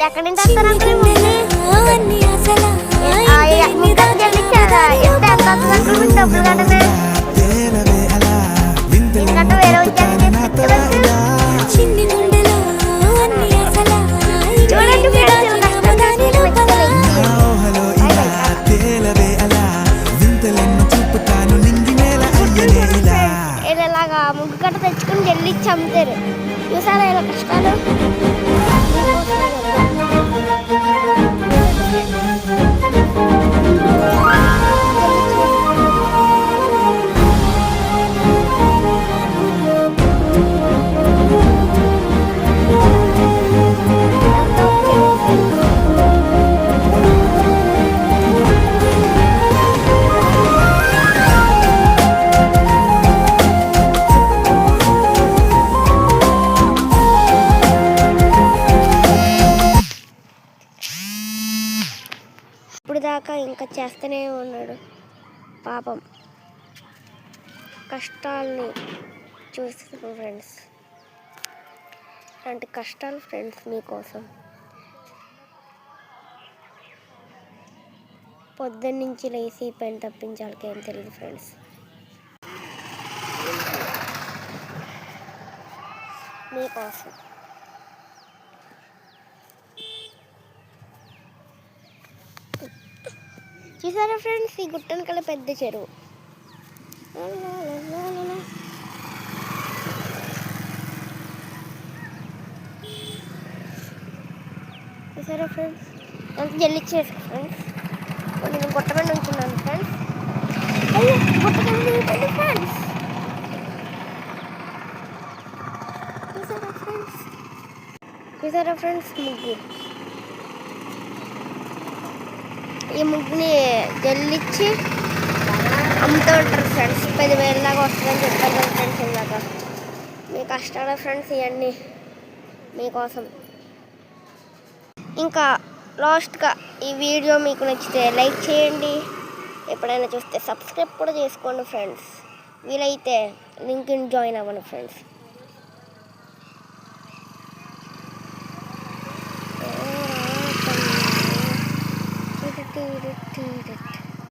ఎక్కడి నుంచి వస్తారంటే డబ్బులు కట్టనే ఎందుకంటే వేరే ఉద్యోగం ఇలాగా ముగ్గు కట్ట తెచ్చుకుని జల్లిచ్చి అమ్ముతారు. చూసారా ఇలా కష్టాలు. ఇప్పుడు దాకా ఇంకా చేస్తూనే ఉన్నాడు పాపం. కష్టాలని చూస్తున్నాం ఫ్రెండ్స్. అలాంటి కష్టాలు ఫ్రెండ్స్ మీకోసం. పొద్దున్నుంచి లేచి పెన్ తప్పించాలకి ఏం తెలియదు ఫ్రెండ్స్. మీకోసం చూసారా ఫ్రెండ్స్, ఈ గుట్టను కల పెద్ద చెరువు. చూసారా ఫ్రెండ్స్, ఎంత జల్లిచ్చేసి ఫ్రెండ్స్. నేను గుట్ట మీద ఉంటున్నాను ఫ్రెండ్స్. అయ్యో గుట్ట కింద ఫ్రెండ్స్. చూసారా ఫ్రెండ్స్ ముగ్గు. ఈ ముగ్గుని జల్లిచ్చి అమ్ముతూ ఉంటారు ఫ్రెండ్స్. 10,000 దాకా వస్తుందని చెప్పారు కదా ఫ్రెండ్స్ ఇందాక. మీ కష్టాలు ఫ్రెండ్స్ ఇవన్నీ మీకోసం. ఇంకా లాస్ట్గా ఈ వీడియో మీకు నచ్చితే లైక్ చేయండి. ఎప్పుడైనా చూస్తే సబ్స్క్రైబ్ కూడా చేసుకోండి ఫ్రెండ్స్. వీలైతే లింక్ని జాయిన్ అవ్వండి friends. Do do do do do.